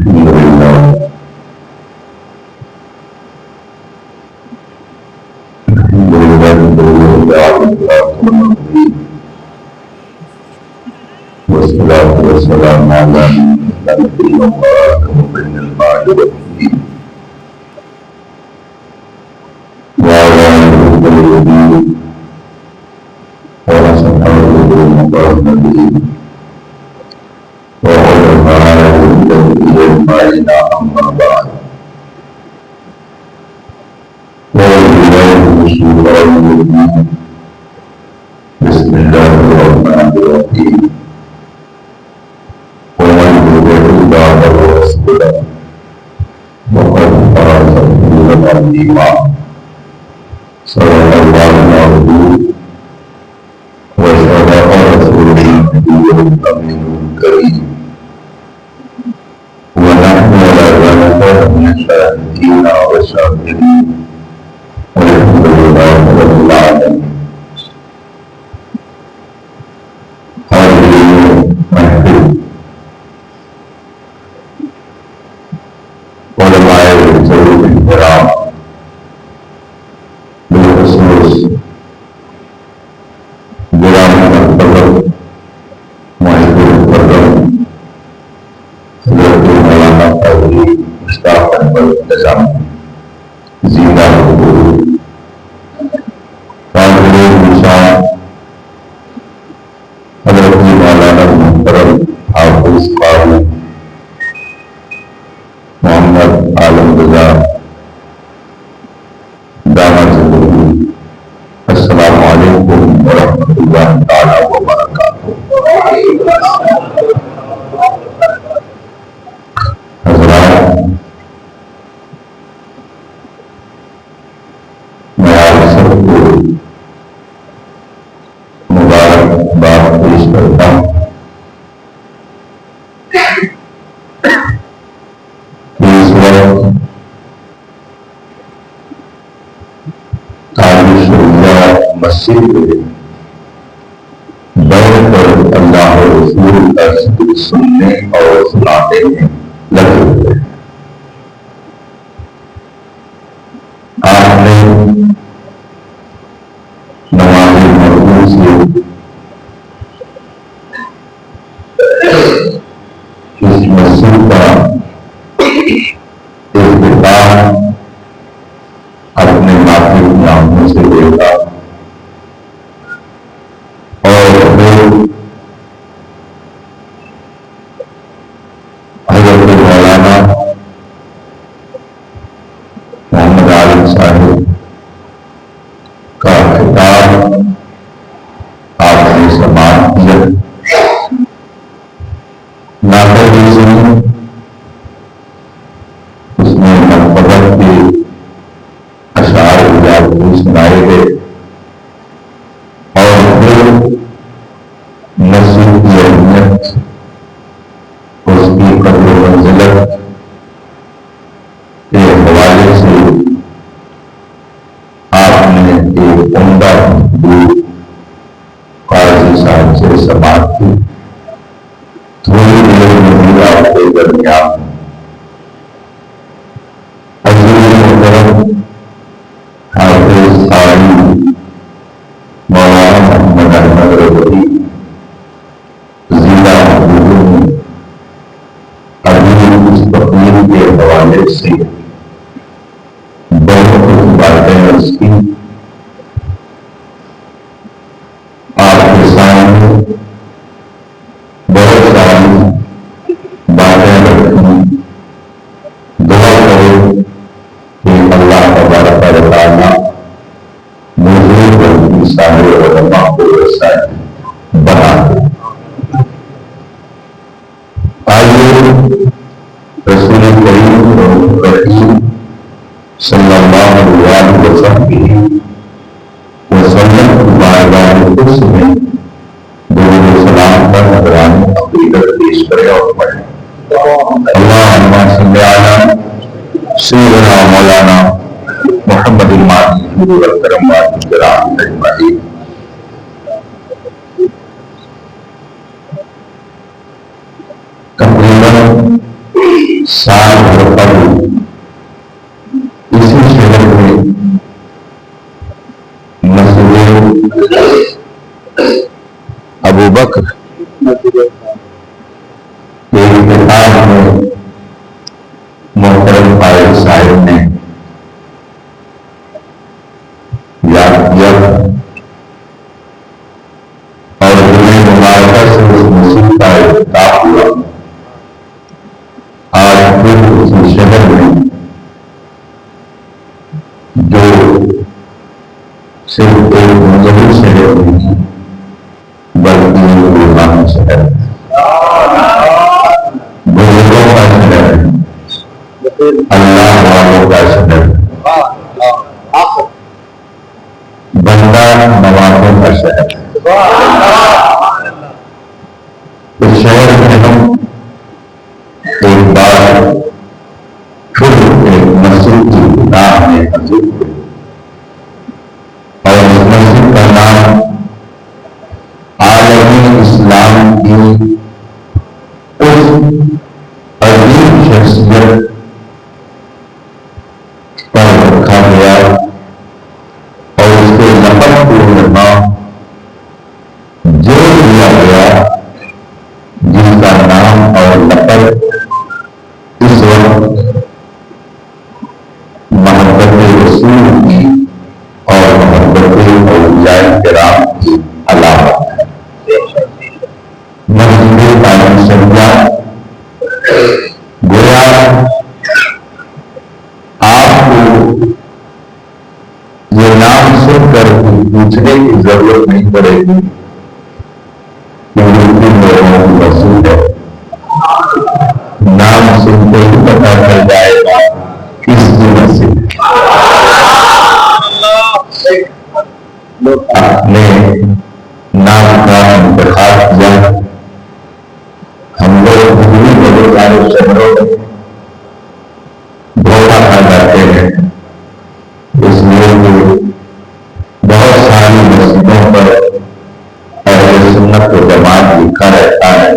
الحمد لله الحمد لله والصلاة والسلام على نبي الله وبين الماء والدين وعلى آله الذين وصحبه المقربين وعلماء الذين أجمعين أما بعد بسم الله الرحمن الرحيم ومن يطع الله ورسوله فقد فاز فوزا عظيما صدق الله العظيم وصدق رسوله النبي الأمين الكريم ونحن على ذلك من الشاهدين والشاكرين والحمد لله رب العالمين. حاضرین محفل، علماء ضرور احترام، بالخصوص گرامی مرتبت معید المکرم حضرت مولانا قاضی مشتاق احمد نظامی زندہ حضور، حضرت مولانا محترم حافظ قاری محمد عالم رضا دامت زندگی، السلام علیکم ورحمۃ اللہ تعالی وبرکاتہ. حضرات، میں آپ سب کو مبارکباد پیش کرتا ہوں کہ اس وقت قاضی شریعہ مسجد میں بیٹھ کر اللہ رسول کا ذکر سننے اور سنانے میں لگے ہوئے ہیں. آپ نے نماز مرغوب سے اس مسجد کا افتتاح اپنے ناطق آنکھوں سے دیکھا اور پھر حضرت مولانا محمد عالم صاحب کا خطاب آپ نے سماعت کیا. ناطق سنی، اس میں محبت کے اشعار بھی سنائے گئے اور پھر مسجد کی اہمیت، اس کی قدر و منزلت کے حوالے سے آپ نے ایک عمدہ گفتگو قاضی صاحب سے سماعت کی. تھوڑی دیر میں آپ کے درمیان عزیز محترم حافظ قاری مولانا محمد احمد رضوی ضلع حضور نے ابھی اس تقریر کے حوالے سے بہت کچھ باتیں عرض کی. آپ کے سامنے بہت ساری باتیں رکھی. دعا کرو کہ اللہ تبارک و تعالیٰ مجھے بلکہ سارے علماء کو ایسا بنا دے. آئیے رسول کریم صلی اللہ علیہ وسلم اس میں درود و سلام پر نظران عقیدت پیش کرے اور پڑھیں. اللہم صلی علی سیدنا مولانا محمد الماضی حضور اکرم کرام اجمعین. تقریباً سال بھر قبل اسی شہر میں مسجد ابو بکر کے افتتاح میں محترم فائز صاحب نے یاد کیا اور جنہیں مبارکہ سے اس مسجد کا افتتاح ہوا. آج پھر اسی شہر میں جو صرف ایک مذہبی شہر نہیں بلکہ ایک روحانی شہر ہے، بزرگوں کا شہر ہے، اللہ والوں کا شہر ہے، بندہ نوازوں کا شہر ہے. اس شہر میں ہم ایک بار پھر ایک مسجد کی بنا میں حاضر ہوئے اور اس مسجد کا نام عالمی اسلام کی اس عظیم شخصیت پر رکھا گیا اور اس کے لقب کو یہاں جوڑ دیا گیا جس کا نام اور لقب اس وقت محبت رسول کی اور محبت اولیاء کرام کی علامت ہے. مسجد عالم سمجھا گویا آپ کو یہ نام سن کر پوچھنے کی ضرورت نہیں پڑے گی کہ مسلم لوگوں کی مسجد ہے. نام سنتے ہی پتا چل جائے گا کس کی مسجد آپ نے نام کا انتخاب کیا. ہم لوگ بہت سارے شہروں میں دھوکہ کھا جاتے ہیں اس لیے کہ بہت ساری مسجدوں پر اہل سنت و جماعت لکھا رہتا ہے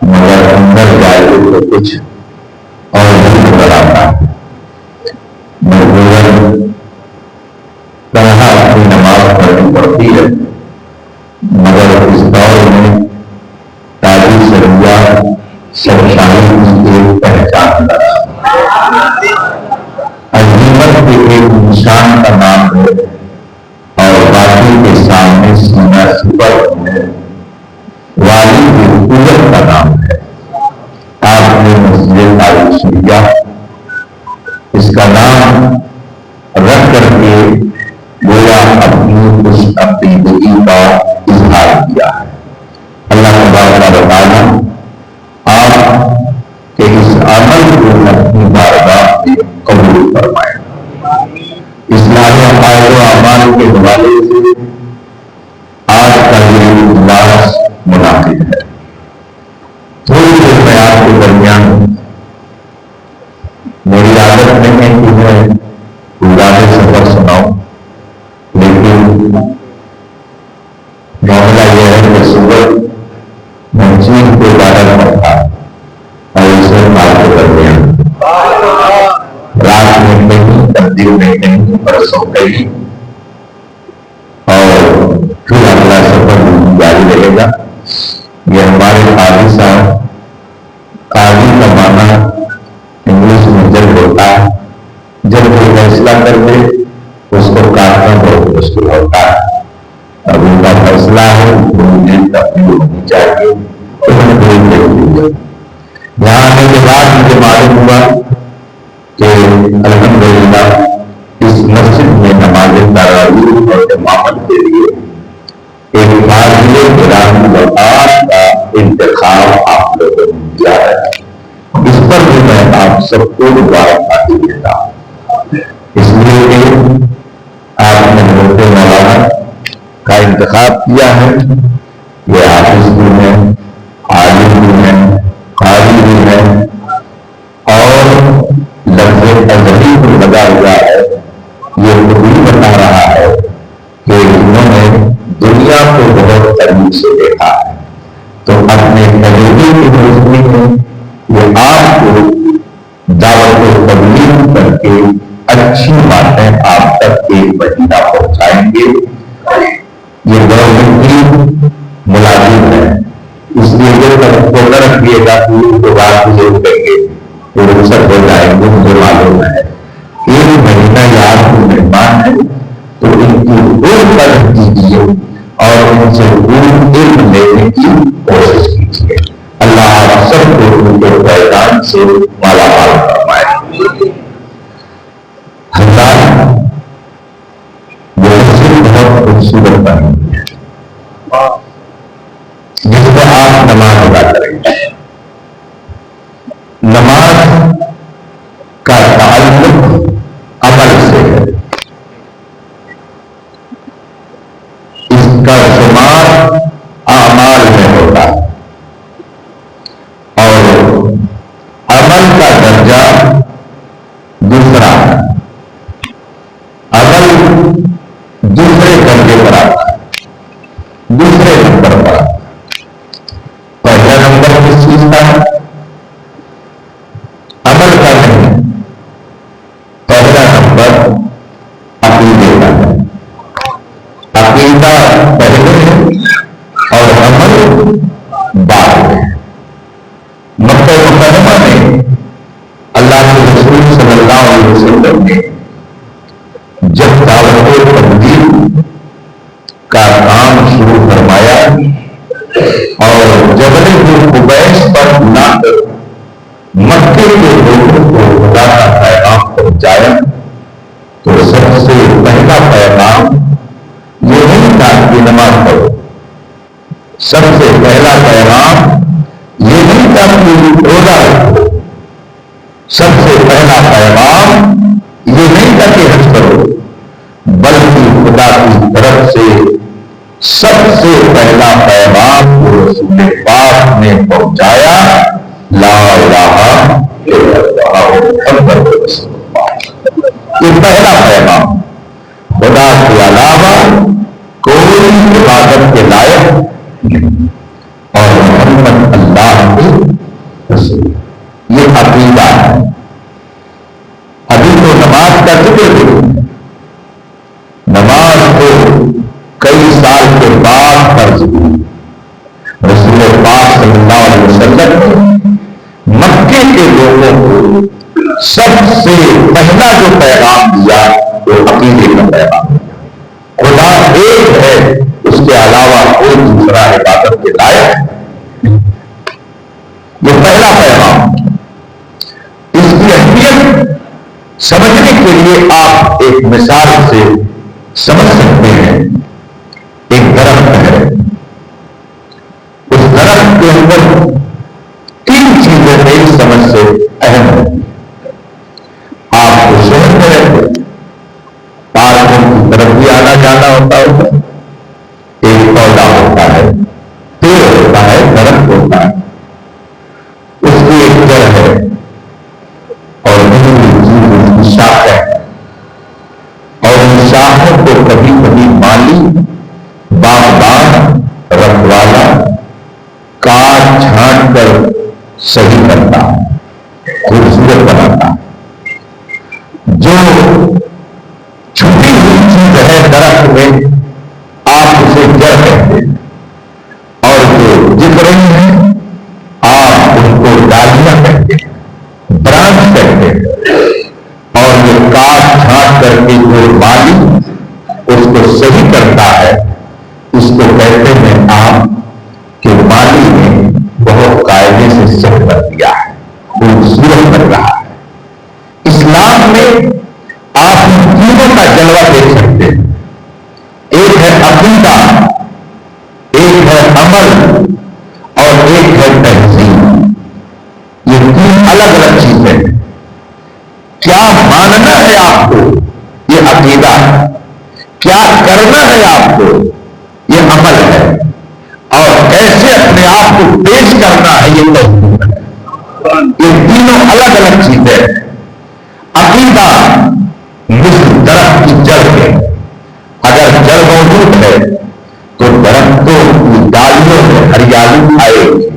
مگر اندر جائے تو کچھ اور بھی نظر آتا ہے. مجبوراً طرح اپنی نماز پڑھنی پڑتی ہے مگر اس دور میں تاریخ شریعہ سرشاہی کی ایک پہچان لگا عظیمت کے ایک نشان کا نام ہے اور باقی کے سامنے سینہ سپر ہے. والی کی قوت کا نام ہے. آپ نے مسجد تاریخ شریعہ اس کا نام رکھ کر کے گویا اپنی اس عقیدگی کا اظہار کیا ہے. اللہ تبارک و تعالیٰ آپ کے اس عمل کو اپنی بارگاہ میں قبول فرمائے. اصلاح عقائد و اعمال کے حوالے سے آج کا یہ اجلاس منعقد ہے. تھوڑی دیر میں آپ کے درمیان میری عادت نہیں ہے کہ میں گزارے سفر سناؤں لیکن معاملہ یہ ہے کہ صبح میں چین کو جا رہا تھا اور اسے مال کے درمیان رات میں کہیں تبدیل میں کہیں پرسوں کہیں اور پھر اگلا سفر جاری رہے گا. یہ ہمارے قاضی صاحب قاضی کا معنی انگلش میں جج ہوتا ہے. جب کوئی فیصلہ کر دے اس کو کاٹنا بہت مشکل ہوتا ہے. اب ان کا فیصلہ ہے مجھے تبدیل ہونی چاہیے یہاں آنے کے بعد مجھے معلوم ہوا کہ الحمدللہ اس مسجد میں نماز تراویح اور امامت کے لیے ایک فاضل گرامی وفات کا انتخاب آپ لوگوں نے کیا ہے. اس پر بھی میں آپ سب کو مبارکباد دیتا ہوں اس لیے کہ آپ نے موقع مولانا کا انتخاب کیا ہے. یہ حافظ بھی ہیں، عالم بھی ہیں، قاری بھی ہیں اور لفظ ازلی کو لگا ہوا ہے. یہ خود ہی بتا رہا ہے کہ انہوں نے دنیا کو بہت قریب سے دیکھا ہے تو اپنے قریبی کی روشنی میں یہ آپ کو کے اچھی باتیں آپ تک ایک مہینہ پہنچائیں گے. یہ گورنمنٹ کی ملازم ہے، اس لیے جو تک نہ رکھیے گا کہ بات ضرور کریں گے وہ رخصت ہو جائیں گے. مجھے معلوم ہے ایک مہینہ یاد کی مہمان ہے تو ان کی روز قدر کیجیے اور ان سے علم لینے کی کوشش کیجیے. اللہ سب کو ان کے فیضان سے مالا مال فرمائے. ہزار بہت خوبصورت بنی ہوئی ہے جس میں آپ نماز ادا کریں گے. نماز کا تعلق عمل سے ہے. اس کا شمار اعمال میں ہوتا ہے اور عمل کا درجہ دوسرا ہے. عمل دوسرے درجے پر آتا ہے، دوسرے نمبر پر آتا ہے. پہلا نمبر کس چیز کا ہے؟ عمل کا نہیں. پہلا نمبر عقیدے کا ہے. عقیدہ پہلے ہے اور عمل بعد میں. مکہ مکرمہ میں اللہ کے رسول صلی اللہ علیہ وسلم نے جب دعوت و تبلیغ کا کام شروع فرمایا اور جبل قبیس پر لا کر مکے کے لوگوں کو خدا کا پیغام پہنچایا تو سب سے پہلا پیغام یہ نہیں تھا کہ نماز پڑھو. سب سے پہلا پیغام یہ نہیں تھا کہ روزہ رکھو. سب سے پہلا پیغام یہ نہیں تھا کہ حج کرو، بلکہ خدا کی طرف سے سب سے پہلا پیغام وہ رسول پاک نے پہنچایا، لا الہ الا اللہ محمد رسول اللہ. یہ پہلا پیغام خدا کے علاوہ کوئی عبادت کے لائق نہیں اور محمد اللہ کے رسول. یہ عقیدہ ہے. ابھی تو نماز کا ذکر نہیں ہے. نماز کو کئی سال کے بعد فرض ہوئی. رسول پاک صلی اللہ علیہ وسلم نے مکے کے لوگوں کو سب سے پہلا جو پیغام دیا وہ عقیدے کا پیغام دیا. خدا ایک ہے، اس کے علاوہ کوئی دوسرا عبادت کے لائق نہیں. یہ پہلا پیغام. اس کی اہمیت سمجھنے کے لیے آپ ایک مثال سے سمجھ سکتے ہیں. ایک درخت ہے، اس درخت کے اندر تین چیزیں میری سمجھ سے اہم ہیں. آپ کو شہر میں رہتے پارکوں کی طرف بھی آنا جانا ہوتا ہوگا. ایک پودا ہوتا ہے، پیڑ ہوتا ہے، درخت ہوتا ہے، اس کی ایک جڑ ہے اور اس کی شاخ ہے. اور ان شاخوں کو کبھی کبھی مالی، باغبان، رکھوالا کاٹ چھانٹ کر صحیح کرتا ہے، خوبصورت بناتا ہے. جو چھپی ہوئی چیز ہے درخت میں آپ اسے جڑ کہتے ہیں اور جو دکھ رہی ہیں آپ ان کو ڈالیاں کہتے ہیں، برانچ کہتے ہیں. اور یہ کاٹ چھانٹ کر کے جو مالی اس کو صحیح کرتا ہے اس کو کہتے ہیں آپ کہ مالی نے بہت قاعدے سے صحیح کر دیا ہے، خوبصورت کر رہا ہے. اسلام میں آپ ان تینوں کا جلوہ دیکھ سکتے ہیں. ایک ہے عقیدہ، ایک ہے عمل اور ایک ہے تہذیب. یہ تین الگ الگ چیزیں ہیں. کیا ماننا ہے آپ کو یہ عقیدہ ہے، کیا کرنا ہے آپ کو یہ عمل ہے، اور کیسے اپنے آپ کو پیش کرنا ہے یہ تہذیب ہے. یہ تینوں الگ الگ چیزیں ہیں. عقیدہ مثل درخت کی جڑ ہے. اگر جڑ موجود ہے تو درختوں کی ڈالیوں میں ہریالی آئے گی،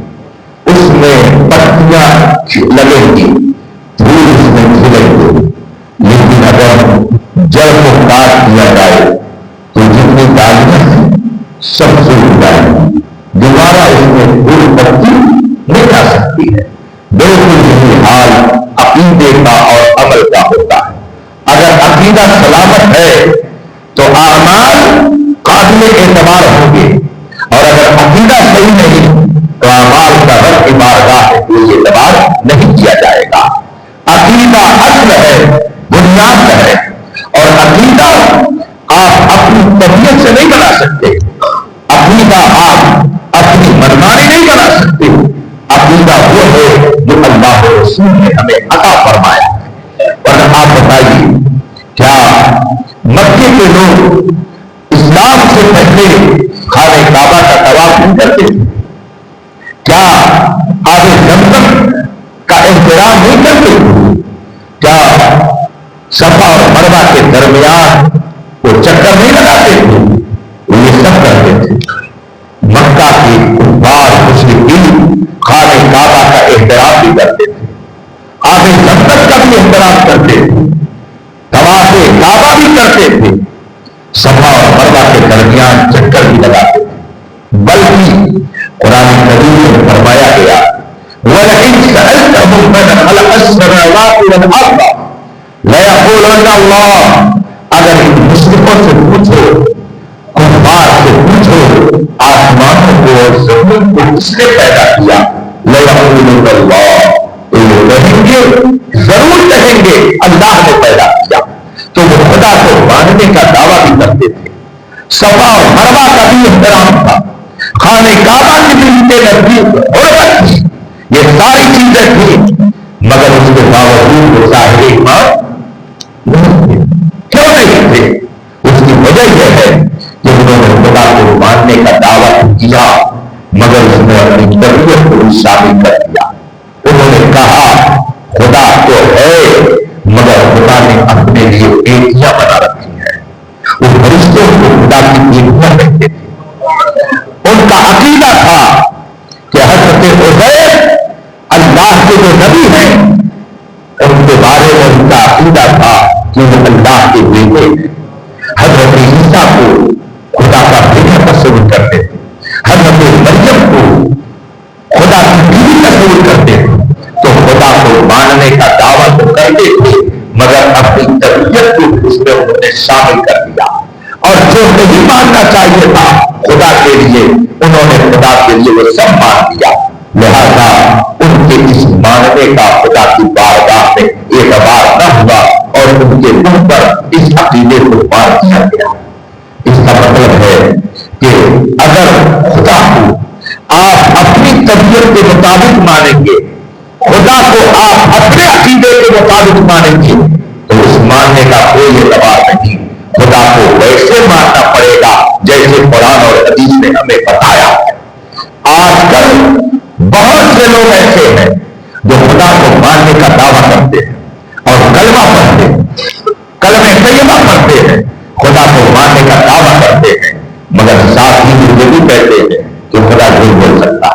اس میں پتیاں لگیں گی، پھول اس میں کھلیں گے، بالکل یہی حال عقیدے کا اور عمل کا ہوتا ہے. اگر عقیدہ سلامت ہے تو اعمال قابل اعتبار ہوں گے، اور اگر عقیدہ صحیح نہیں تو اعمال کا رب کی بارگاہ میں کوئی اعتبار نہیں کیا جائے گا. عقیدہ اصل ہے، بنیاد ہے، اور عقیدہ آپ اپنی طبیعت سے نہیں بنا سکتے. عقیدہ آپ اپنی منمانی نہیں بنا سکتے. عقیدہ وہ ہے جو اللہ و رسول نے ہمیں عطا فرمایا ہے. اور آپ بتائیے، کیا مکے کے لوگ اسلام سے پہلے خانہ کعبہ کا طواف نہیں کرتے تھے؟ کیا آب زمزم کا احترام نہیں کرتے تھے؟ کیا صفا اور مروہ کے درمیان وہ چکر نہیں لگاتے تھے؟ وہ یہ سب کرتے تھے. مکہ کے کفار مشرکین خانہ کعبہ کا احترام بھی کرتے تھے، آب زمزم کا بھی احترام کرتے تھے، طواف کعبہ بھی کرتے تھے، صفا اور مروہ کے درمیان چکر بھی لگاتے تھے. بلکہ قرآن کریم میں فرمایا گیا وَلَئِن سَأَلْتَهُم مَّنْ خَلَقَ السَّمَاوَاتِ وَالْأَرْضَ لَيَقُولُنَّ اللَّهُ، اگر ان مشرکوں سے پوچھو، کفار سے پوچھو، آسمانوں کو اور زمین کو کس نے پیدا کیا، لَيَقُولُنَّ اللَّهُ، تو وہ کہیں گے، ضرور کہیں گے اللہ نے پیدا کیا. تو وہ خدا کو ماننے کا دعویٰ بھی کرتے تھے. صفا اور مروہ کا بھی احترام تھا، خانہ کعبہ کی بھی ان کے نزدیک حرمت تھی، یہ ساری چیزیں تھیں، مگر اس کے باوجود وہ ظاہر ایمان نہیں تھے. کیوں نہیں تھے؟ اس کی وجہ یہ ہے کہ انہوں نے خدا کو ماننے کا دعویٰ کیا، مگر اس نے اپنی طبیعت کو بھی شامل کر دیا. انہوں نے کہا خدا تو ہے، مگر خدا نے اپنے لیے بیٹیاں بنا رکھی ہیں. وہ فرشتوں کو خدا کی بیٹیاں کہتے تھے. ان کا عقیدہ تھا کہ حضرت عزیر اللہ کے جو نبی ہیں ان کے بارے میں ان کا عقیدہ تھا کہ وہ اللہ کے بیٹے ہیں. حضرت عیسیٰ کو خدا کا بیٹا تصور کرتے تھے، حضرت مریم کو خدا کی بیوی تصور کرتے تھے. تو خدا کو ماننے کا دعویٰ تو کرتے تھے، مگر اپنی طبیعت کو اس میں انہوں نے شامل کر دیا. اور جو نہیں ماننا چاہیے تھا خدا کے لیے، انہوں نے خدا کے لیے وہ سب مان دیا. لہذا ان کے اس ماننے کا خدا کی بارگاہ میں اعتبار نہ ہوا اور ان کے منہ پر اس عقیدے کو مار دیا گیا. اس کا مطلب ہے کہ اگر خدا کو آپ اپنی طبیعت کے مطابق مانیں گے، خدا کو آپ اپنے عقیدے کے مطابق مانیں گے، تو اس ماننے کا کوئی اعتبار نہیں. خدا کو ویسے ماننا پڑے گا جیسے قرآن اور حدیث نے ہمیں بتایا. آج کل بہت سے لوگ ایسے ہیں جو خدا کو ماننے کا دعویٰ کرتے ہیں اور کلمہ پڑھتے ہیں، کلمہ طیبہ پڑھتے ہیں، خدا کو ماننے کا دعویٰ کرتے ہیں، مگر ساتھ ہی یہ بھی کہتے ہیں کہ خدا نہیں بول سکتا.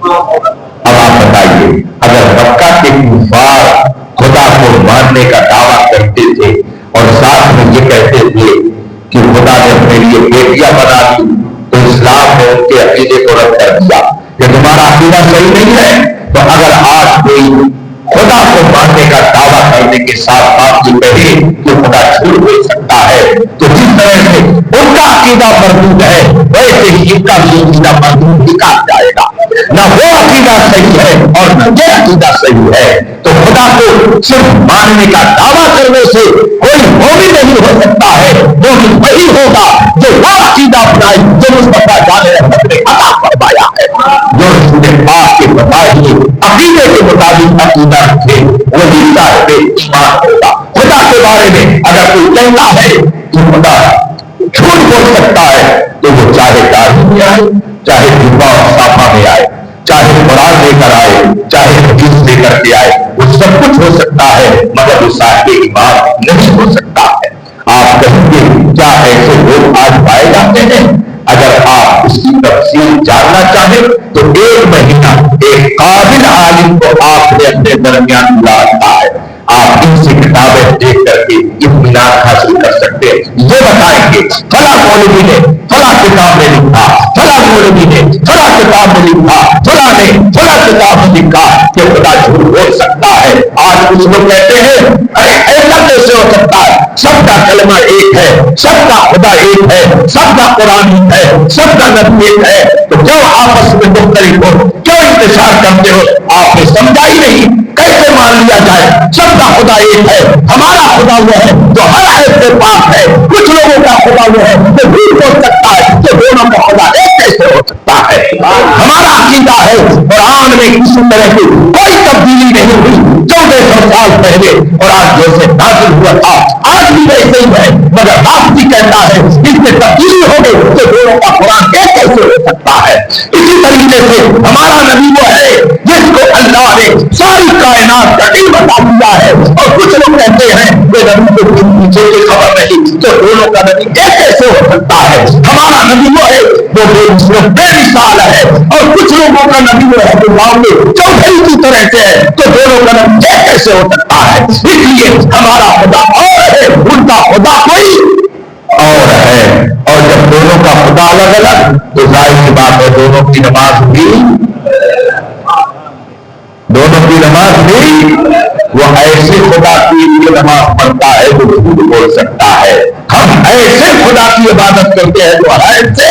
اب آپ بتائیے، اگر مکہ کے کفار خدا کو ماننے کا دعویٰ کرتے تھے اور ساتھ میں یہ کہتے تھے کہ خدا نے اپنے لیے بیٹیاں بنا دی، تو اسلام نے ان کے عقیدے کو رد کر دیا کہ تمہارا عقیدہ صحیح نہیں ہے. تو اگر آج کوئی خدا کو ماننے کا دعویٰ کرنے کے ساتھ آپ یہ کہے کہ خدا جھوٹ بول سکتا ہے، تو جس طرح سے ان کا عقیدہ مردود ہے ویسے ہی ان کا بھی عقیدہ مردود نکال جائے گا. نہ وہ عقیدہ صحیح ہے اور نہ یہ عقیدہ صحیح ہے. تو خدا کو صرف ماننے کا دعویٰ کرنے سے کوئی مومن نہیں ہو سکتا ہے. مومن وہی ہوگا جو وہ عقیدہ اپنائے جو مصطفیٰ جان رحمت نے عطا فرمایا ہے، جو رسول پاک کے بتائے عقیدے کے مطابق عقیدہ رکھے وہی صاحب ایمان ہوگا. خدا کے بارے میں اگر کوئی کہتا ہے کہ خدا جھوٹ بول سکتا ہے تو وہ چاہے داڑھی میں آئے، چاہے جبہ اور صافہ میں آئے، چاہے قرآن لے کر آئے، چاہے حدیث لے کر کے آئے، وہ سب کچھ ہو سکتا ہے مگر وہ صاحب ایمان نہیں ہو سکتا ہے. آپ کہیں گے کیا ایسے لوگ آج پائے جاتے ہیں؟ اگر آپ اس کی تفصیل جاننا چاہیں تو 1 مہینہ ایک قابل عالم کو آپ نے اپنے درمیان بلا رکھا ہے. آپ ان سے کتابیں دیکھ کر کے اطمینان حاصل کر سکتے ہیں. یہ بتائیں گے فلاں مولوی نے فلاں کتاب میں لکھا، فلاں مولوی نے فلاں کتاب میں لکھا، فلاں نے فلاں کتاب میں لکھا. کہ خدا جھوٹ بول سکتا ہے. آج کچھ لوگ کہتے ہیں ارے ایسا کیسے ہو سکتا ہے, سب کا کلمہ ایک ہے, سب کا خدا ایک ہے, سب کا قرآن ایک ہے, سب کا نبی ایک ہے, تو کیوں آپس میں مختلف ہو, کیوں انتشار کرتے ہو؟ آپ نے سمجھا ہی نہیں. کیسے مان لیا جائے سب کا خدا ایک ہے؟ ہمارا خدا وہ ہے جو ہر عیب سے پاک ہے. کچھ لوگوں کا خدا وہ ہے جو جھوٹ بول سکتا ہے, کہ دونوں کا خدا ایک کیسے ہو سکتا ہے؟ ہمارا عقیدہ ہے قرآن میں کسی طرح کی کوئی تبدیلی نہیں ہوئی. 1400 سال پہلے قرآن جیسے نازل ہوا تھا آج بھی ویسے ہی ہے, مگر راستی کہتا ہے اس میں تبدیلی ہو گئی تو دونوں کا قرآن ایک کیسے ہو سکتا ہے؟ اسی طریقے سے ہمارا نبی وہ ہے جس کو اللہ نے ساری کائنات کا علم عطا کیا ہے, اور کچھ لوگ کہتے ہیں کہ نبی کو پیچھے کی خبر نہیں, تو دونوں کا نبی ایک کیسے ہو سکتا ہے؟ ہمارا نبی وہ ہے وہ بے مثال ہے, اور کچھ لوگوں کا نبی وہ ہے جو معاملے چوتھائی کی طرح سے ہے, تو دونوں کا نبی ایک کیسے ہو سکتا ہے؟ اس لیے ہمارا خدا اور ہے, ان کا خدا کوئی اور ہے. اور جب دونوں کا خدا الگ الگ تو ظاہر سی بات ہے دونوں کی نماز بھی وہ ایسے خدا کی نماز پڑھتا ہے جو جھوٹ بول سکتا ہے. ہم ایسے خدا کی عبادت کرتے ہیں جو ایسے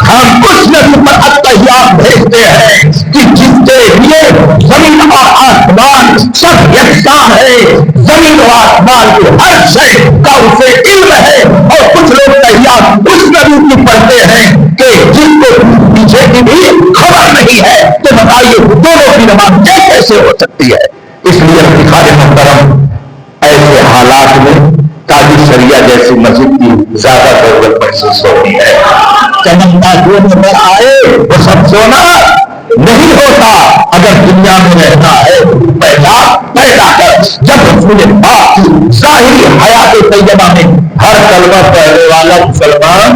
ہم اس نبی پر التحیات بھیجتے ہیں کہ جس کے لیے زمین اور آسمان سب یکساں ہے, زمین و آسمان کی ہر شے کا اسے علم ہے. اور کچھ لوگ تحیات اس نبی کی پڑھتے ہیں کہ جن کو پیچھے کی بھی خبر نہیں ہے. تو بتائیے دونوں کی نماز کیسے ہو سکتی ہے؟ اس لیے اتخاذ محترم ایسے حالات میں قاضی شریعہ جیسی مسجد کی زیادہ ضرورت محسوس ہوتی ہے. چمکتا جو نظر آئے وہ سب سونا نہیں ہوتا. اگر دنیا میں رہنا ہے پیدا کر. جب رسول پاک کی ظاہری حیات طیبہ میں ہر کلمہ پڑھنے والا مسلمان,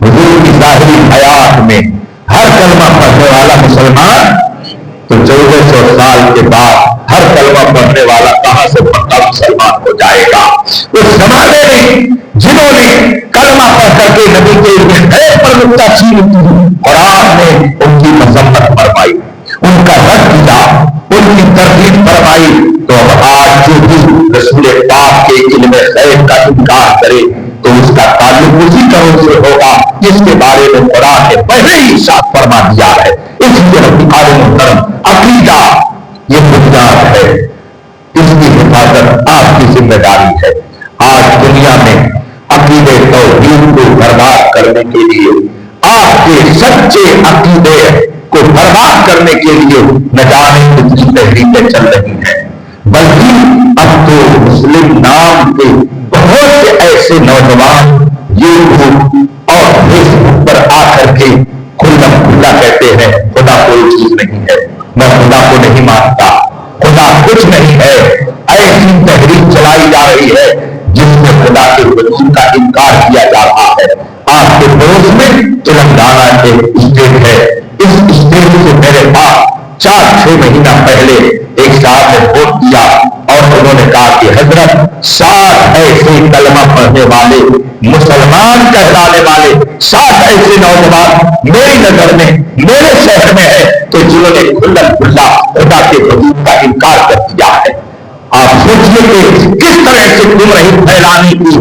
حضور کی ظاہری حیات میں ہر کلمہ پڑھنے والا مسلمان, تو 1400 سال کے بعد ہر کلمہ پڑھنے والا کہاں سے پکا مسلمان ہو جائے گا؟ اس زمانے میں جنہوں نے کلمہ پڑھ کر کے نبی کے غیر پر نقطہ چین کی, قرآن نے ان کی مذمت فرمائی, ان کا رد کیا, ان کی تردید فرمائی. تو اب آج جو بھی رسول پاک کے علم غیب کا انکار کرے تو اس کا تعلق اسی طرح سے ہوگا جس کے بارے میں قرآن نے پہلے ہی ارشاد فرما دیا ہے. اس لیے محترم عقیدہ یہ بنیاد ہے, اس کی حفاظت آپ کی ذمہ داری ہے. آج دنیا میں عقیدے توحید کو برباد کرنے کے لیے, آپ کے سچے عقیدے کو برباد کرنے کے لیے نہ جانے کتنی تحریکیں چل رہی ہیں, بلکہ اب تو مسلم نام کے بہت سے ایسے نوجوان یوٹیوب اور فیس بک پر آ کر کے کھلا کھلا کہتے ہیں خدا کوئی چیز نہیں ہے, میں خدا کو نہیں مانتا, خدا کچھ نہیں ہے. ایسی تحریک چلائی جا رہی ہے جس میں خدا کے وجود کا انکار کیا جا رہا ہے. آپ کے پڑوس میں تلنگانہ ایک اسٹیٹ ہے, اس اسٹیٹ سے میرے پاس 4-6 مہینہ پہلے ایک صاحب نے ووٹ دیا اور انہوں نے کہا کہ حضرت 60 ایسے کلمہ پڑھنے والے مسلمان کہلانے والے 60 ایسے نوجوان میری نظر میں میرے شہر میں ہے کہ جنہوں نے کھلا کھلا خدا کے وجود کا انکار کر دیا ہے. آپ سوچیے کہ کس طرح سے گمراہی پھیلانے کی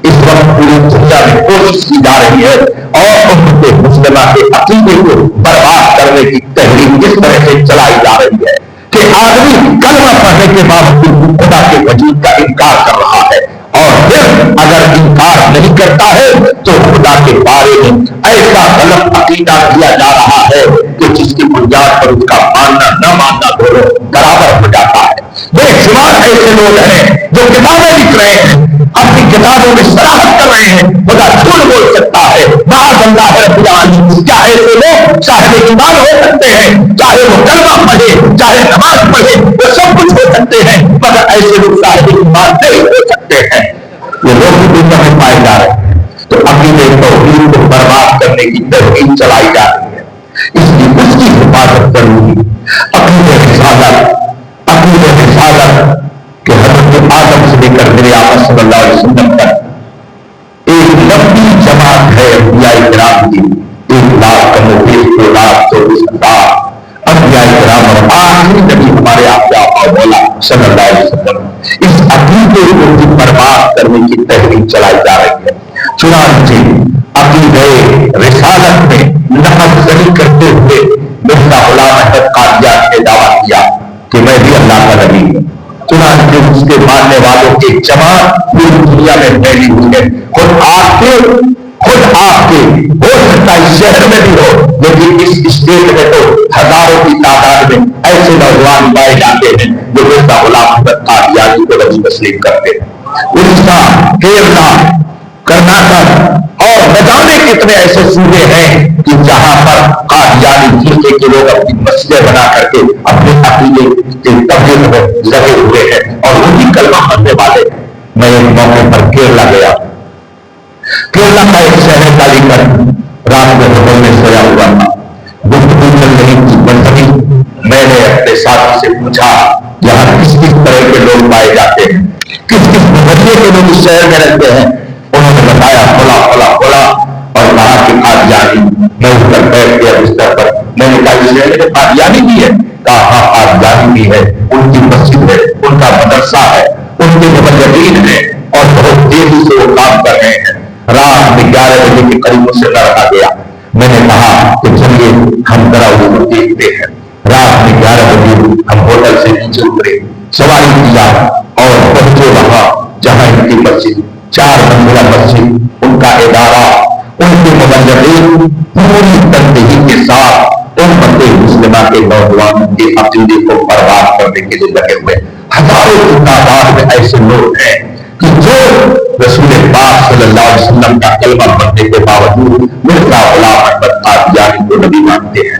اس وقت پوری دنیا میں کوشش کی جا رہی ہے, اور امت مسلمہ کے عقیدے کو برباد کرنے کی تحریک کس طرح سے چلائی جا رہی ہے کہ آدمی کلمہ پڑھنے کے باوجود خدا کے وجود کا انکار کر رہا ہے, اور پھر اگر انکار نہیں کرتا ہے تو خدا کے بارے میں ایسا غلط عقیدہ کیا جا رہا ہے کہ جس کی بنیاد پر اس کا ماننا نہ ماننا دونوں برابر ہو جاتا ہے. بے شمار ایسے لوگ ہیں جو کتابیں لکھ رہے ہیں, اپنی کتابوں میں صراحت کر رہے ہیں خدا جھوٹ بول سکتا ہے, معاذ اللہ رب العالمین. کیا ایسے لوگ صاحب ایمان ہو سکتے ہیں؟ چاہے وہ کلمہ پڑھے, چاہے نماز پڑھے, وہ سب کچھ ہو سکتے ہیں, مگر ایسے لوگ صاحب ایمان نہیں ہو سکتے ہیں. یہ لوگ بھی دنیا میں پائے جا رہے ہیں. تو عقیدے توحید کو برباد کرنے کی تحریک چلائی جا رہی ہے, اس لیے اس کی حفاظت ضروری. عقیدے رسالت کہ حضرت آدم سے لے کر میرے آقا صلی اللہ علیہ وسلم تک ایک لمبی جماعت ہے انبیاء کرام کی, 1,00,000 کم و بیش 2,24,000 آخری نبی ہمارے آپ کے آقا مولا صلی اللہ علیہ وسلم، اس عقیدے کو برباد کرنے کی تحریک چلائی جا رہی ہے۔ چنانچہ عقیدہ رسالت میں نقد زنی کرتے ہوئے مرزا غلام احمد قادیانی نے دعویٰ کیا کہ میں بھی اللہ کا نبی ہوں۔ چنانچہ اس کے ماننے والوں کی جماعت پوری دنیا میں پھیلی ہوئی ہے۔ خود آپ کے ہو سکتا ہے اس شہر میں بھی ہو، لیکن اس اسٹیٹ میں تو ہزاروں کی تعداد میں ایسے نوجوان پائے جاتے ہیں جو مرزا غلام احمد قادیانی کو نبی تسلیم کرتے ہیں۔ اڑیسہ، کیرلا، کرناٹک اور نہ جانے کتنے ایسے صوبے ہیں کہ جہاں پر قادیانی فرقے کے لوگ اپنی مسجدیں بنا کر کے اپنے عقیدے کے تبلیغ میں لگے ہوئے ہیں اور وہی کلمہ پڑھنے والے ہیں۔ میں ایک موقع پر کیرلا گیا، کیرلا کا ایک شہر کالی گڑھ، رات میں ہوٹل میں سویا ہوا تھا، گفتگو چل رہی تھی بڑھنی۔ میں نے اپنے ساتھی سے پوچھا یہاں کس کس طرح کے لوگ پائے جاتے ہیں، کس کس مذہب کے لوگ اس شہر میں رہتے ہیں؟ انہوں نے بتایا فلا فلا فلا اور کہا کہ قادیانی۔ میں اس پر بیٹھ گیا بستر پر، میں نے کہا اس شہر میں قادیانی بھی ہے؟ کہا ہاں قادیانی بھی ہے، ان کی مسجد ہے، ان کا مدرسہ ہے، ان کے مبلغین ہیں اور بہت تیزی سے وہ کام کر رہے ہیں۔ رات میں 11 بجے کے قریب مجھ سے لڑکا گیا، میں نے کہا کہ چلیے ہم ذرا وہ دیکھتے ہیں۔ رات میں 11 بجے ہم ہوٹل سے نیچے اترے، سواری کیا اور پہنچے وہاں جہاں ان کی مسجد 4 منزلہ مسجد، ان کا ادارہ، ان کے مبلغین پوری تنظیم کے ساتھ امت مسلمہ کے نوجوانوں کے عقیدے کو برباد کرنے کے لیے لگے ہوئے۔ ہزاروں کی تعداد میں ایسے لوگ ہیں کہ جو رسول پاک صلی اللہ علیہ وسلم کا کلمہ پڑھنے کے باوجود مرزا غلام احمد قادیانی کو نبی مانتے ہیں۔